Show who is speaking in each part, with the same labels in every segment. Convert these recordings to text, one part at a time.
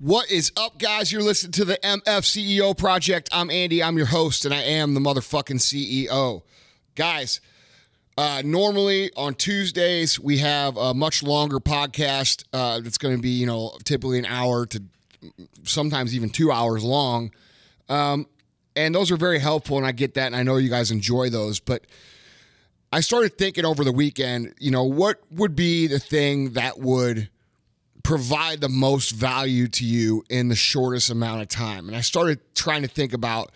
Speaker 1: What is up, guys? You're listening to the MFCEO Project. I'm Andy. I'm your host, and I am the motherfucking CEO. Guys, normally on Tuesdays, we have a much longer podcast that's going to be, typically an hour to sometimes even 2 hours long. And those are very helpful, and I get that, and I know you guys enjoy those. But I started thinking over the weekend, what would be the thing that would provide the most value to you in the shortest amount of time. And I started trying to think about,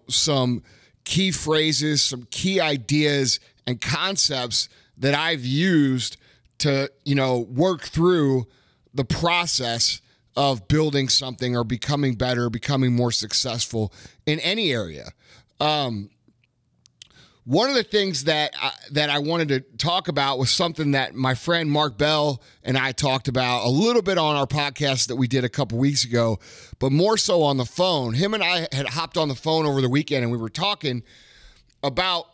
Speaker 1: some key phrases, some key ideas and concepts that I've used to, work through the process of building something or becoming better, becoming more successful in any area. One of the things that I wanted to talk about was something that my friend Mark Bell and I talked about a little bit on our podcast that we did a couple weeks ago, but more so on the phone. Him and I had hopped on the phone over the weekend, and we were talking about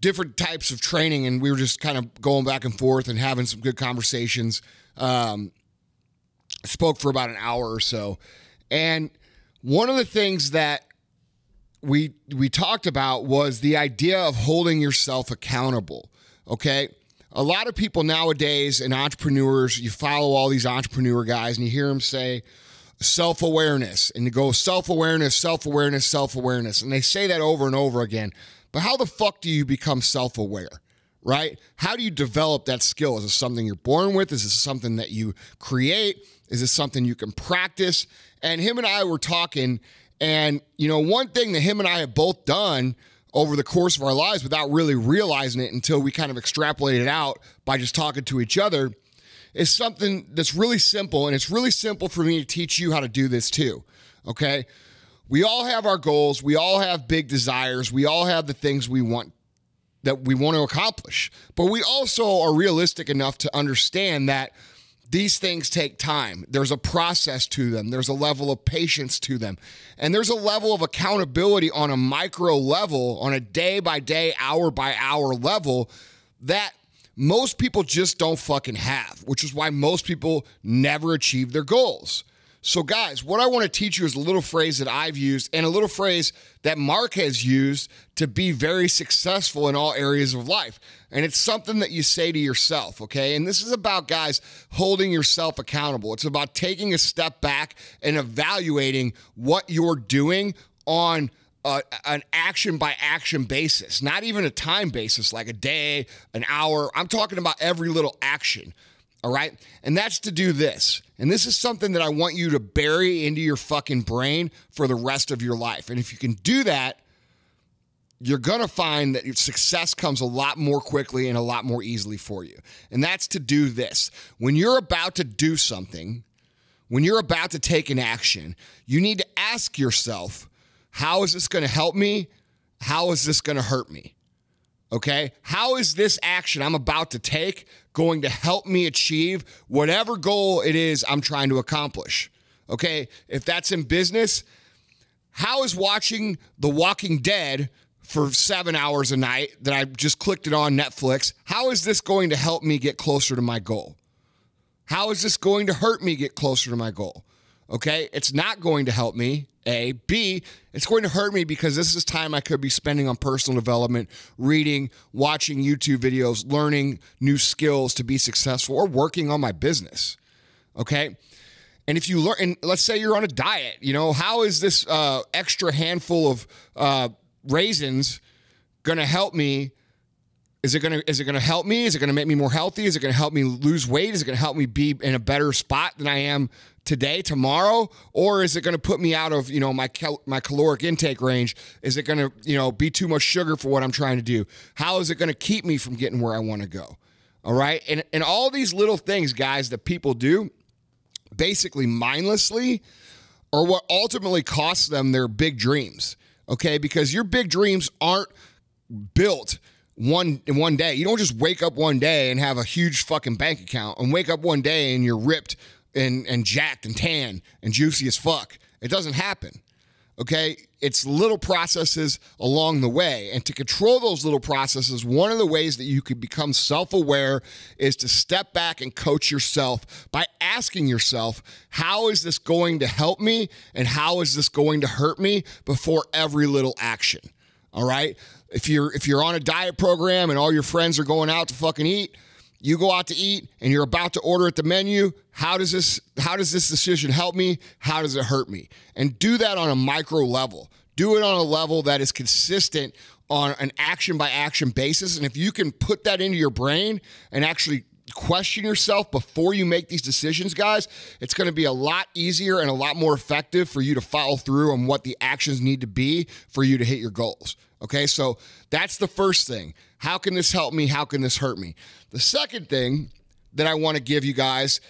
Speaker 1: different types of training, and we were just kind of going back and forth and having some good conversations. Spoke for about an hour or so. And one of the things that we talked about was the idea of holding yourself accountable, okay? A lot of people nowadays and entrepreneurs, you follow all these entrepreneur guys and you hear them say self-awareness, and you go self-awareness, self-awareness, self-awareness, and they say that over and over again. But how the fuck do you become self-aware, right? How do you develop that skill? Is it something you're born with? Is it something that you create? Is it something you can practice? And him and I were talking. And, one thing that him and I have both done over the course of our lives without really realizing it until we kind of extrapolated it out by just talking to each other is something that's really simple. And it's really simple for me to teach you how to do this too, okay? We all have our goals. We all have big desires. We all have the things we want to accomplish. But we also are realistic enough to understand that these things take time. There's a process to them. There's a level of patience to them. And there's a level of accountability on a micro level, on a day-by-day, hour-by-hour level that most people just don't fucking have, which is why most people never achieve their goals. So guys, what I want to teach you is a little phrase that I've used and a little phrase that Mark has used to be very successful in all areas of life. And it's something that you say to yourself, okay? And this is about, guys, holding yourself accountable. It's about taking a step back and evaluating what you're doing on an action-by-action basis, not even a time basis like a day, an hour. I'm talking about every little action. All right. And that's to do this. And this is something that I want you to bury into your fucking brain for the rest of your life. And if you can do that, you're going to find that your success comes a lot more quickly and a lot more easily for you. And that's to do this. When you're about to do something, when you're about to take an action, you need to ask yourself, how is this going to help me? How is this going to hurt me? Okay, how is this action I'm about to take going to help me achieve whatever goal it is I'm trying to accomplish? Okay, if that's in business, how is watching The Walking Dead for 7 hours a night that I just clicked it on Netflix, how is this going to help me get closer to my goal? How is this going to hurt me get closer to my goal? Okay, it's not going to help me, A. B, it's going to hurt me because this is time I could be spending on personal development, reading, watching YouTube videos, learning new skills to be successful, or working on my business, okay? And if you learn, and let's say you're on a diet, how is this extra handful of raisins going to help me? Is it going to help me? Is it going to make me more healthy? Is it going to help me lose weight? Is it going to help me be in a better spot than I am today, tomorrow? Or is it going to put me out of, my caloric intake range? Is it going to, be too much sugar for what I'm trying to do? How is it going to keep me from getting where I want to go? All right. And all these little things, guys, that people do basically mindlessly are what ultimately costs them their big dreams. Okay. Because your big dreams aren't built in one day. You don't just wake up one day and have a huge fucking bank account and wake up one day and you're ripped and jacked and tan and juicy as fuck. It doesn't happen. Okay, it's little processes along the way. And to control those little processes, one of the ways that you could become self-aware is to step back and coach yourself by asking yourself, how is this going to help me and how is this going to hurt me before every little action? All right? If you're on a diet program and all your friends are going out to fucking eat, you go out to eat and you're about to order at the menu. How does this decision help me? How does it hurt me? And do that on a micro level. Do it on a level that is consistent on an action by action basis. And if you can put that into your brain and actually question yourself before you make these decisions, guys, it's going to be a lot easier and a lot more effective for you to follow through on what the actions need to be for you to hit your goals. Okay, so that's the first thing. How can this help me? How can this hurt me? The second thing that I want to give you guys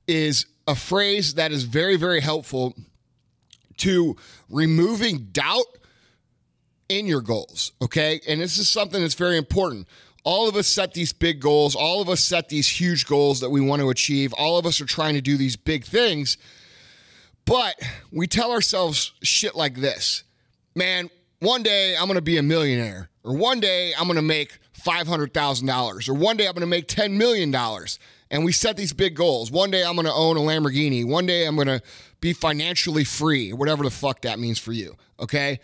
Speaker 1: is a phrase that is very, very helpful to removing doubt in your goals, okay? And this is something that's very important. All of us set these big goals. All of us set these huge goals that we want to achieve. All of us are trying to do these big things, but we tell ourselves shit like this. Man, one day I'm going to be a millionaire, or one day I'm going to make $500,000, or one day I'm going to make $10 million. And we set these big goals. One day I'm going to own a Lamborghini. One day I'm going to be financially free, whatever the fuck that means for you, okay?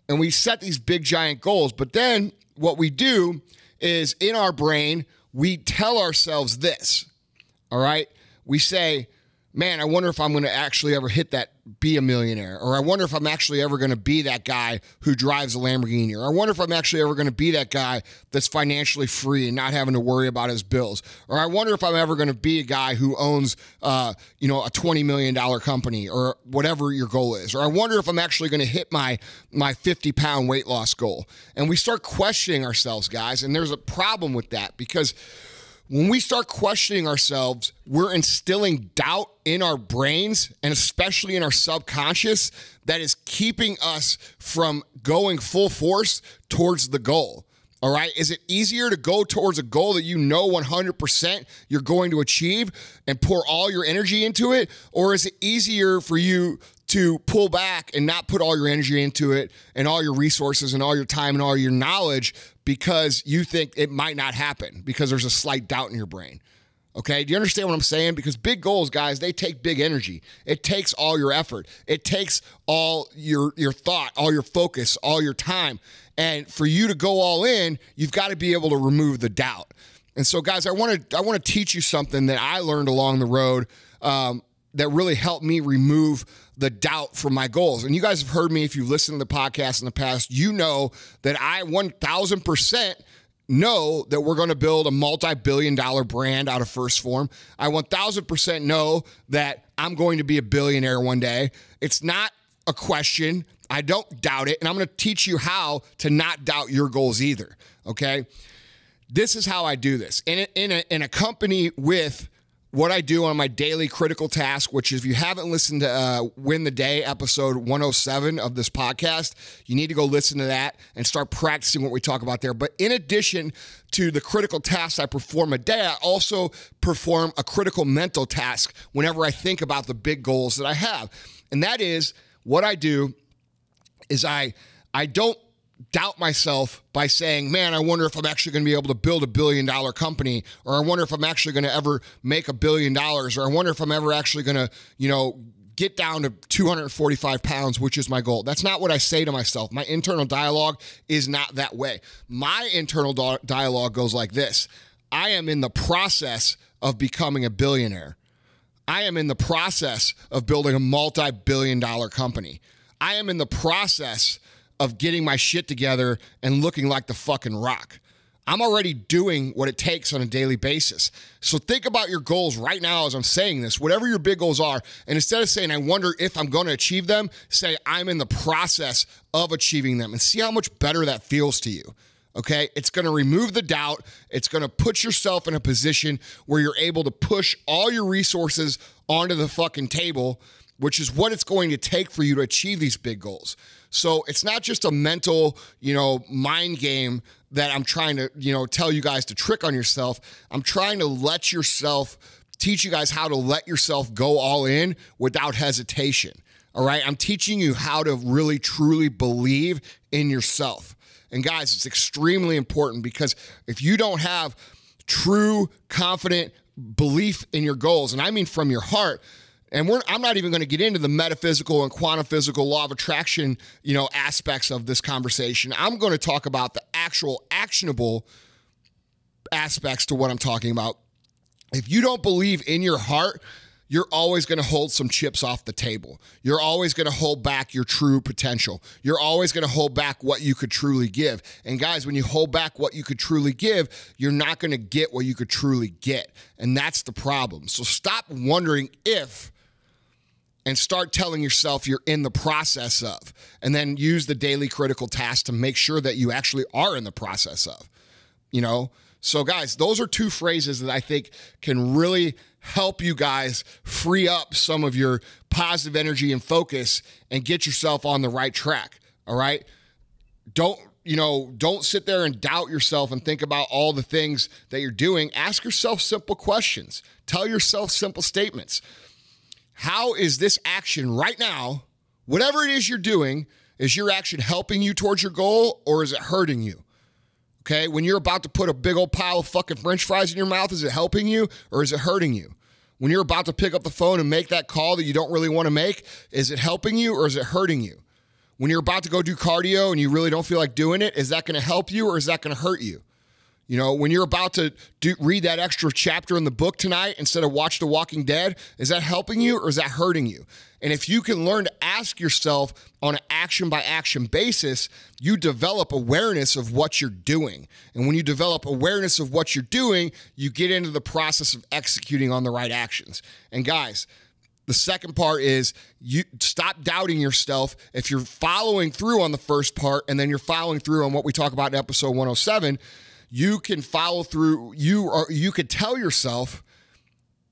Speaker 1: And we set these big, giant goals. But then what we do is in our brain, we tell ourselves this, all right? We say, man, I wonder if I'm going to actually ever hit that, be a millionaire. Or I wonder if I'm actually ever going to be that guy who drives a Lamborghini. Or I wonder if I'm actually ever going to be that guy that's financially free and not having to worry about his bills. Or I wonder if I'm ever going to be a guy who owns, a $20 million company, or whatever your goal is. Or I wonder if I'm actually going to hit my 50-pound weight loss goal. And we start questioning ourselves, guys. And there's a problem with that, because when we start questioning ourselves, we're instilling doubt in our brains, and especially in our subconscious, that is keeping us from going full force towards the goal. All right? Is it easier to go towards a goal that you know 100% you're going to achieve and pour all your energy into it? Or is it easier for you to pull back and not put all your energy into it and all your resources and all your time and all your knowledge because you think it might not happen because there's a slight doubt in your brain? Okay, do you understand what I'm saying? Because big goals, guys, they take big energy. It takes all your effort. It takes all your thought, all your focus, all your time. And for you to go all in, you've got to be able to remove the doubt. And so, guys, I want to teach you something that I learned along the road that really helped me remove the doubt from my goals. And you guys have heard me, if you've listened to the podcast in the past, you know that I 1,000% know that we're going to build a multi-billion-dollar brand out of First Form. I 1,000% know that I'm going to be a billionaire one day. It's not a question. I don't doubt it. And I'm going to teach you how to not doubt your goals either, okay? This is how I do this. In a company with what I do on my daily critical task, which if you haven't listened to Win the Day, episode 107 of this podcast, you need to go listen to that and start practicing what we talk about there. But in addition to the critical tasks I perform a day, I also perform a critical mental task whenever I think about the big goals that I have. And that is, what I do is I don't doubt myself by saying, man, I wonder if I'm actually going to be able to build $1 billion company, or I wonder if I'm actually going to ever make $1 billion, or I wonder if I'm ever actually going to, get down to 245 pounds, which is my goal. That's not what I say to myself. My internal dialogue is not that way. My internal dialogue goes like this. I am in the process of becoming a billionaire. I am in the process of building a multi-billion-dollar company. I am in the process of getting my shit together and looking like the fucking Rock. I'm already doing what it takes on a daily basis. So think about your goals right now as I'm saying this, whatever your big goals are. And instead of saying, I wonder if I'm going to achieve them, say, I'm in the process of achieving them, and see how much better that feels to you. Okay? It's going to remove the doubt. It's going to put yourself in a position where you're able to push all your resources onto the fucking table, which is what it's going to take for you to achieve these big goals. So it's not just a mental, mind game that I'm trying to, tell you guys to trick on yourself. I'm trying to teach you guys how to let yourself go all in without hesitation. All right. I'm teaching you how to really, truly believe in yourself. And guys, it's extremely important because if you don't have true, confident belief in your goals, and I mean from your heart, and I'm not even going to get into the metaphysical and quantum physical law of attraction, aspects of this conversation. I'm going to talk about the actual actionable aspects to what I'm talking about. If you don't believe in your heart, you're always going to hold some chips off the table. You're always going to hold back your true potential. You're always going to hold back what you could truly give. And guys, when you hold back what you could truly give, you're not going to get what you could truly get. And that's the problem. So stop wondering if, and start telling yourself you're in the process of, and then use the daily critical task to make sure that you actually are in the process of, So guys, those are two phrases that I think can really help you guys free up some of your positive energy and focus and get yourself on the right track. All right. Don't sit there and doubt yourself and think about all the things that you're doing. Ask yourself simple questions. Tell yourself simple statements. How is this action right now, whatever it is you're doing, is your action helping you towards your goal or is it hurting you? Okay, when you're about to put a big old pile of fucking French fries in your mouth, is it helping you or is it hurting you? When you're about to pick up the phone and make that call that you don't really want to make, is it helping you or is it hurting you? When you're about to go do cardio and you really don't feel like doing it, is that going to help you or is that going to hurt you? When you're about to read that extra chapter in the book tonight instead of watch The Walking Dead, is that helping you or is that hurting you? And if you can learn to ask yourself on an action by action basis, you develop awareness of what you're doing. And when you develop awareness of what you're doing, you get into the process of executing on the right actions. And guys, the second part is you stop doubting yourself. If you're following through on the first part and then you're following through on what we talk about in episode 107, you can follow through. You could tell yourself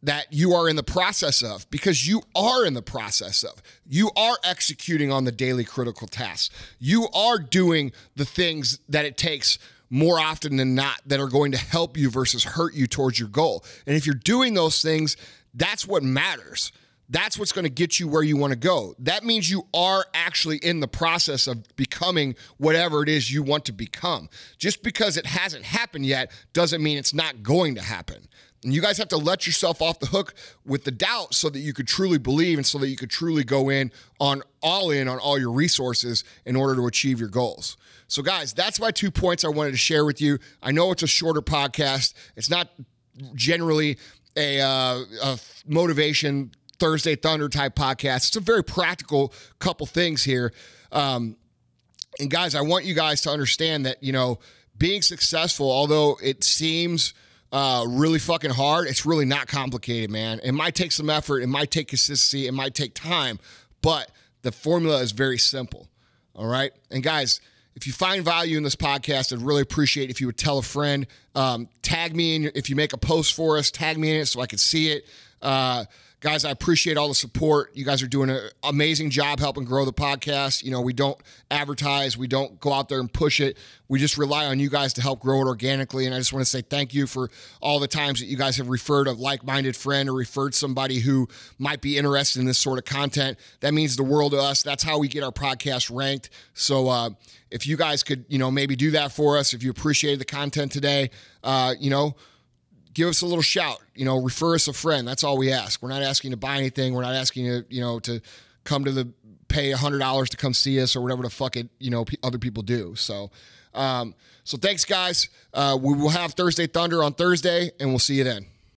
Speaker 1: that you are in the process of, because you are in the process of. You are executing on the daily critical tasks. You are doing the things that it takes more often than not that are going to help you versus hurt you towards your goal. And if you're doing those things, that's what matters. That's what's going to get you where you want to go. That means you are actually in the process of becoming whatever it is you want to become. Just because it hasn't happened yet doesn't mean it's not going to happen. And you guys have to let yourself off the hook with the doubt so that you could truly believe and so that you could truly go in on all your resources in order to achieve your goals. So guys, that's my 2 points I wanted to share with you. I know it's a shorter podcast. It's not generally a motivation Thursday Thunder type podcast. It's a very practical couple things here. And guys, I want you guys to understand that, being successful, although it seems really fucking hard, it's really not complicated, man. It might take some effort. It might take consistency. It might take time, but the formula is very simple. All right. And guys, if you find value in this podcast, I'd really appreciate if you would tell a friend, tag me in, if you make a post for us, tag me in it so I can see it. Guys, I appreciate all the support. You guys are doing an amazing job helping grow the podcast. We don't advertise. We don't go out there and push it. We just rely on you guys to help grow it organically. And I just want to say thank you for all the times that you guys have referred a like-minded friend or referred somebody who might be interested in this sort of content. That means the world to us. That's how we get our podcast ranked. So if you guys could, maybe do that for us, if you appreciated the content today, give us a little shout, refer us a friend. That's all we ask. We're not asking to buy anything. We're not asking you, to come to pay $100 to come see us or whatever the fuck other people do. So thanks guys. We will have Thursday Thunder on Thursday and we'll see you then.